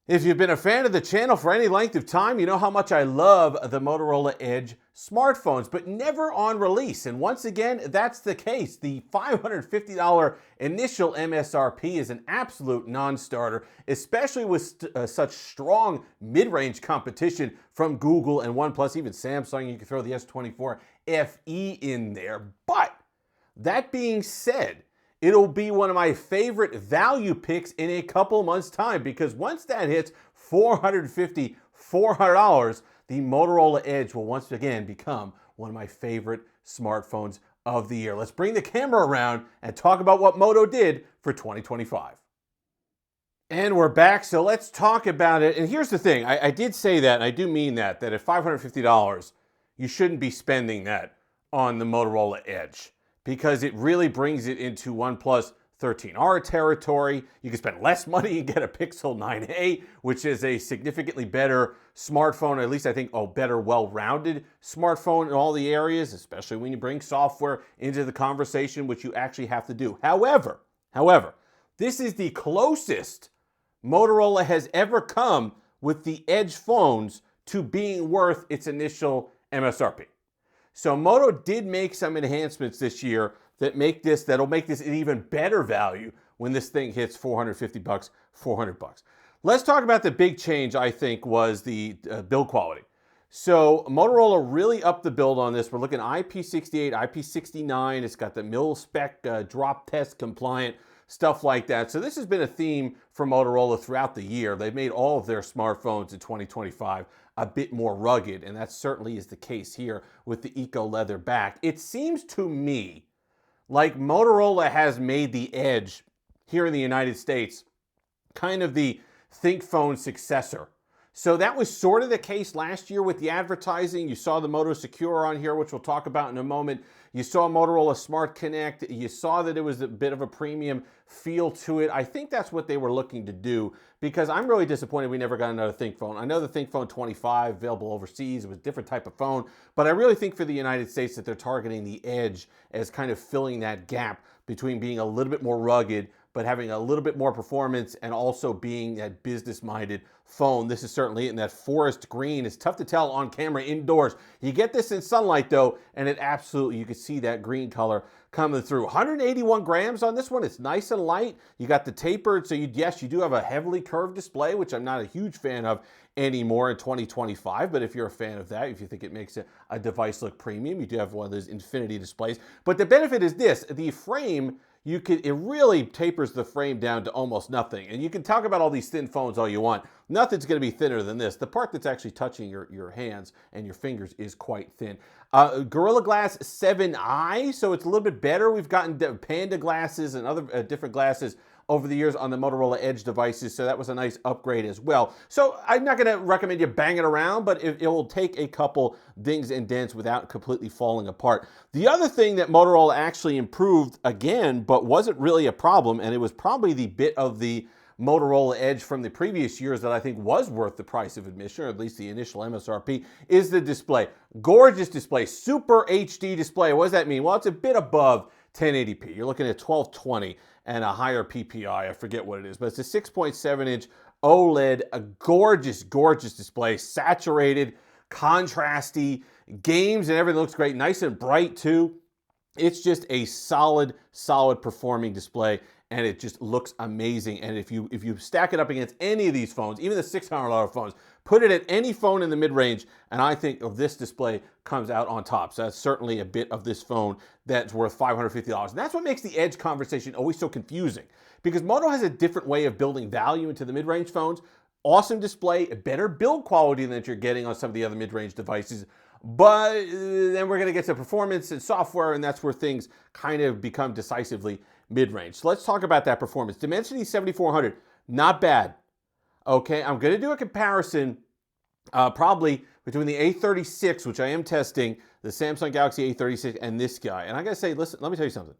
If you've been a fan of the channel for any length of time, you know how much I love the Motorola Edge smartphones, but never on release. And once again, that's the case. The $550 initial MSRP is an absolute non-starter, especially with such strong mid-range competition from Google and OnePlus, even Samsung. You can throw the S24 FE in there. But that being said, it'll be one of my favorite value picks in a couple months' time, because once that hits $400, the Motorola Edge will once again become one of my favorite smartphones of the year. Let's bring the camera around and talk about what Moto did for 2025. And we're back, so let's talk about it. And here's the thing, I did say that, and I do mean that at $550, you shouldn't be spending that on the Motorola Edge, because it really brings it into OnePlus 13R territory. You can spend less money and get a Pixel 9a, which is a significantly better smartphone, or at least I think a better, well-rounded smartphone in all the areas, especially when you bring software into the conversation, which you actually have to do. However, this is the closest Motorola has ever come with the Edge phones to being worth its initial MSRP. So Moto did make some enhancements this year that'll make this an even better value when this thing hits $450, $400. Let's talk about the big change, I think, was the build quality. So Motorola really upped the build on this. We're looking IP68, IP69. It's got the mil-spec drop test compliant, stuff like that. So this has been a theme for Motorola throughout the year. They've made all of their smartphones in 2025 a bit more rugged, and that certainly is the case here with the Eco Leather back. It seems to me like Motorola has made the Edge here in the United States kind of the ThinkPhone successor. So that was sort of the case last year with the advertising. You saw the Moto Secure on here, which we'll talk about in a moment. You saw Motorola Smart Connect. You saw that it was a bit of a premium feel to it. I think that's what they were looking to do, because I'm really disappointed we never got another ThinkPhone. I know the ThinkPhone 25 available overseas. It was a different type of phone, but I really think for the United States that they're targeting the Edge as kind of filling that gap between being a little bit more rugged but having a little bit more performance and also being that business-minded phone. This is certainly in that forest green. It's tough to tell on camera indoors. You get this in sunlight though, and it absolutely, you can see that green color coming through. 181 grams on this one. It's nice and light. You got the tapered, so yes, you do have a heavily curved display, which I'm not a huge fan of anymore in 2025, but if you're a fan of that, if you think it makes a device look premium, you do have one of those infinity displays. But the benefit is this, the frame, it really tapers the frame down to almost nothing. And you can talk about all these thin phones all you want. Nothing's going to be thinner than this. The part that's actually touching your hands and your fingers is quite thin. Gorilla Glass 7i, so it's a little bit better. We've gotten Panda glasses and other different glasses over the years on the Motorola Edge devices, so that was a nice upgrade as well. So I'm not going to recommend you bang it around, but it will take a couple dings and dents without completely falling apart. The other thing that Motorola actually improved again, but wasn't really a problem, and it was probably the bit of the Motorola Edge from the previous years that I think was worth the price of admission, or at least the initial MSRP, is the display. Gorgeous display, super HD display. What does that mean? Well, it's a bit above 1080p. You're looking at 1220 and a higher PPI. I forget what it is, but it's a 6.7-inch OLED, a gorgeous, gorgeous display, saturated, contrasty, games and everything looks great, nice and bright too. It's just a solid performing display, and it just looks amazing. And if you stack it up against any of these phones, even the $600 phones, put it at any phone in the mid-range, and I think of this display comes out on top. So that's certainly a bit of this phone that's worth $550. And that's what makes the Edge conversation always so confusing, because Moto has a different way of building value into the mid-range phones. Awesome display, better build quality than that you're getting on some of the other mid-range devices. But then we're going to get to performance and software, and that's where things kind of become decisively mid-range. So let's talk about that performance. Dimensity 7400, not bad. Okay, I'm going to do a comparison probably between the A36, which I am testing, the Samsung Galaxy A36, and this guy. And I got to say, listen, let me tell you something.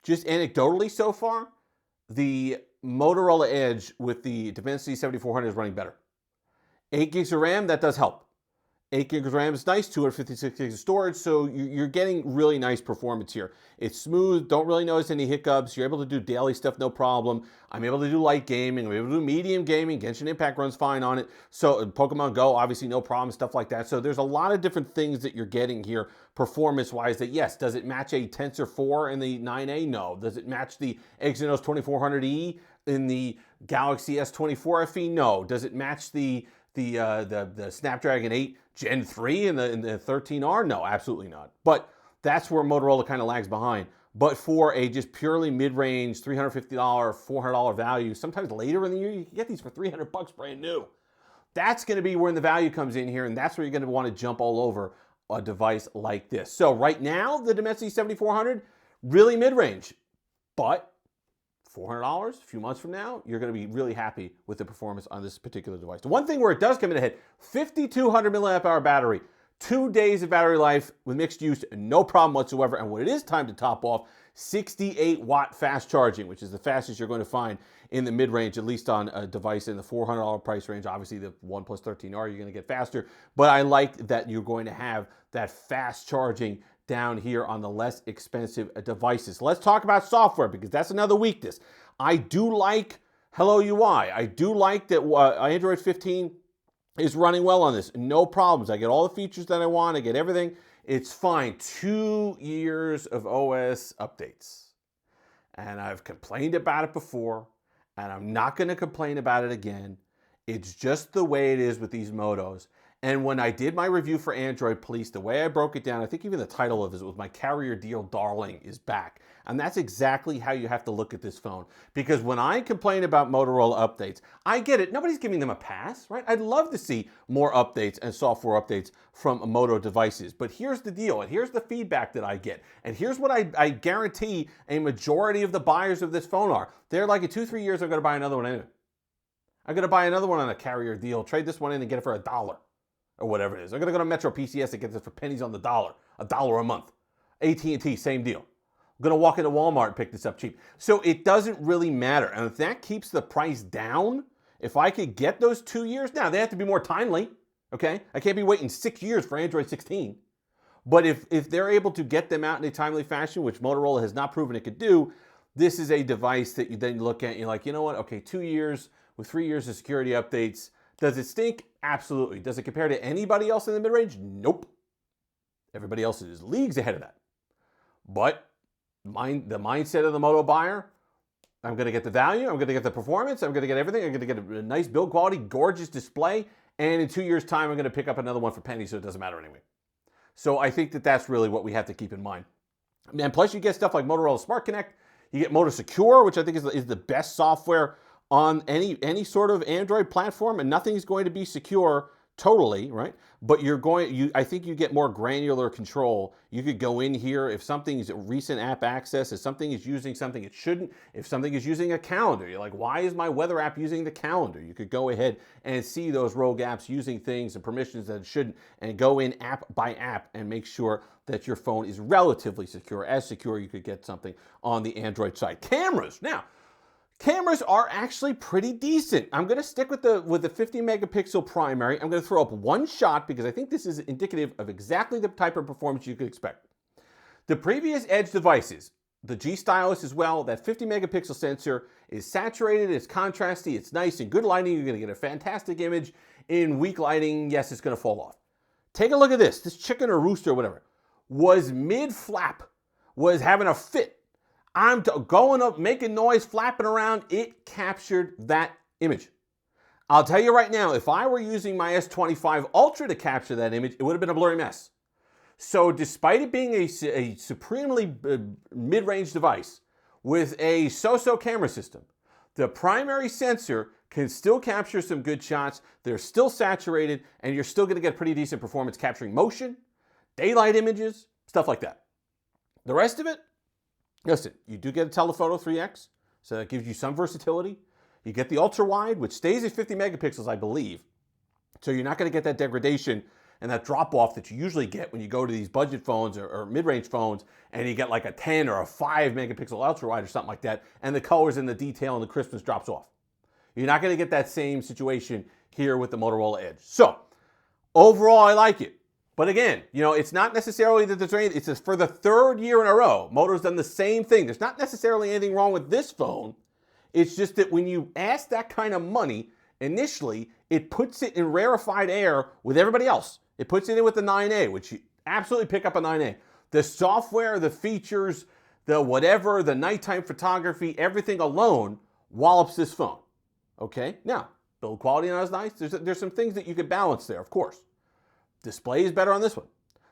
Just anecdotally so far, the Motorola Edge with the Dimensity 7400 is running better. 8 gigs of RAM, that does help. 8 gigs of RAM is nice, 256 gigs of storage, so you're getting really nice performance here. It's smooth, don't really notice any hiccups. You're able to do daily stuff, no problem. I'm able to do light gaming, I'm able to do medium gaming. Genshin Impact runs fine on it. So Pokemon Go, obviously no problem, stuff like that. So there's a lot of different things that you're getting here performance-wise that, yes, does it match a Tensor 4 in the 9A? No. Does it match the Exynos 2400E in the Galaxy S24 FE? No. Does it match the Snapdragon 8 Gen 3 in the 13R? No, absolutely not. But that's where Motorola kind of lags behind. But for a just purely mid-range $350, $400 value, sometimes later in the year, you can get these for $300 brand new. That's going to be when the value comes in here, and that's where you're going to want to jump all over a device like this. So right now, the Dimensity 7400, really mid-range, but $400, a few months from now, you're going to be really happy with the performance on this particular device. The one thing where it does come in ahead, 5,200 milliamp hour battery, 2 days of battery life with mixed use, no problem whatsoever. And when it is time to top off, 68 watt fast charging, which is the fastest you're going to find in the mid-range, at least on a device in the $400 price range. Obviously, the OnePlus 13R, you're going to get faster, but I like that you're going to have that fast charging down here on the less expensive devices. Let's talk about software, because that's another weakness. I do like Hello UI. I do like that Android 15 is running well on this. No problems. I get all the features that I want. I get everything. It's fine. 2 years of OS updates. And I've complained about it before, and I'm not going to complain about it again. It's just the way it is with these Motos. And when I did my review for Android Police, the way I broke it down, I think even the title of it was My Carrier Deal Darling is Back. And that's exactly how you have to look at this phone. Because when I complain about Motorola updates, I get it. Nobody's giving them a pass, right? I'd love to see more updates and software updates from Moto devices. But here's the deal, and here's the feedback that I get. And here's what I guarantee a majority of the buyers of this phone are. They're like, in 2-3 years, I'm going to buy another one anyway. I'm going to buy another one on a carrier deal, trade this one in and get it for $1. Or whatever it is. I'm going to go to Metro PCS and get this for pennies on the dollar. $1 a month. AT&T, same deal. I'm going to walk into Walmart and pick this up cheap. So it doesn't really matter. And if that keeps the price down, if I could get those 2 years, now they have to be more timely, okay? I can't be waiting 6 years for Android 16. But if they're able to get them out in a timely fashion, which Motorola has not proven it could do, this is a device that you then look at and you're like, you know what? Okay, 2 years with 3 years of security updates. Does it stink? Absolutely. Does it compare to anybody else in the mid-range? Nope. Everybody else is leagues ahead of that. But the mindset of the Moto buyer, I'm going to get the value, I'm going to get the performance, I'm going to get everything, I'm going to get a nice build quality, gorgeous display, and in 2 years' time, I'm going to pick up another one for pennies, so it doesn't matter anyway. So I think that that's really what we have to keep in mind. And plus, you get stuff like Motorola Smart Connect, you get Moto Secure, which I think is the best software on any sort of Android platform, and nothing is going to be secure totally, right? But I think you get more granular control. You could go in here if something is recent app access, if something is using something it shouldn't, if something is using a calendar, you're like, why is my weather app using the calendar? You could go ahead and see those rogue apps using things and permissions that it shouldn't, and go in app by app and make sure that your phone is relatively secure, as secure you could get something on the Android side. Cameras. Now, cameras are actually pretty decent. I'm going to stick with the 50 megapixel primary. I'm going to throw up one shot because I think this is indicative of exactly the type of performance you could expect. The previous Edge devices, the G Stylus as well, that 50 megapixel sensor is saturated, it's contrasty, it's nice. In good lighting, you're going to get a fantastic image. In weak lighting, yes, it's going to fall off. Take a look at this. This chicken or rooster or whatever was mid-flap, was having a fit. I'm going up, making noise, flapping around. It captured that image. I'll tell you right now, if I were using my S25 Ultra to capture that image, it would have been a blurry mess. So despite it being a supremely mid-range device with a so-so camera system, the primary sensor can still capture some good shots. They're still saturated, and you're still going to get pretty decent performance capturing motion, daylight images, stuff like that. The rest of it, listen, you do get a telephoto 3X, so that gives you some versatility. You get the ultra wide, which stays at 50 megapixels, I believe. So you're not going to get that degradation and that drop off that you usually get when you go to these budget phones or mid-range phones and you get like a 10 or a 5 megapixel ultra wide or something like that, and the colors and the detail and the crispness drops off. You're not going to get that same situation here with the Motorola Edge. So Overall, I like it. But again, it's not necessarily that there's anything, it's for the third year in a row. Moto's done the same thing. There's not necessarily anything wrong with this phone. It's just that when you ask that kind of money, initially, it puts it in rarefied air with everybody else. It puts it in with the 9A, which you absolutely pick up a 9A. The software, the features, the whatever, the nighttime photography, everything alone wallops this phone. Okay? Now, build quality not as nice. There's some things that you could balance there, of course. Display is better on this one.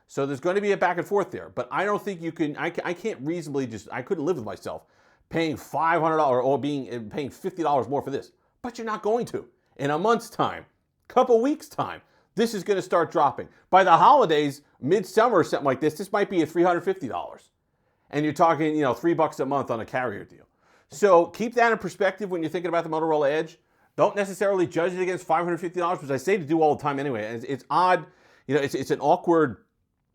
So there's going to be a back and forth there. But I don't think you can, I can't reasonably I couldn't live with myself paying $500 or paying $50 more for this. But you're not going to. In a month's time, couple weeks' time, this is going to start dropping. By the holidays, midsummer or something like this might be at $350. And you're talking, $3 a month on a carrier deal. So keep that in perspective when you're thinking about the Motorola Edge. Don't necessarily judge it against $550, which I say to do all the time anyway. It's odd. It's an awkward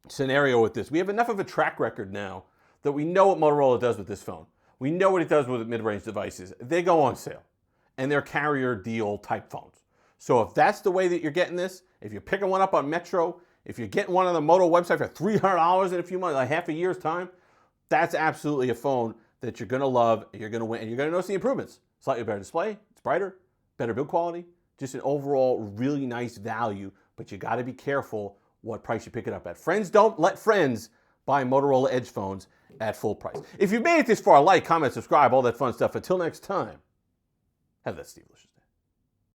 scenario with this. We have enough of a track record now that we know what Motorola does with this phone. We know what it does with mid-range devices. They go on sale, and they're carrier deal type phones. So if that's the way that you're getting this, if you're picking one up on Metro, if you're getting one on the Moto website for $300 in a few months, like half a year's time, that's absolutely a phone that you're going to love, you're going to win, and you're going to notice the improvements. Slightly better display, it's brighter, better build quality, just an overall really nice value, but you got to be careful what price you pick it up at. Friends don't let friends buy Motorola Edge phones at full price. If you've made it this far, like, comment, subscribe, all that fun stuff. Until next time, have that Steve-licious day.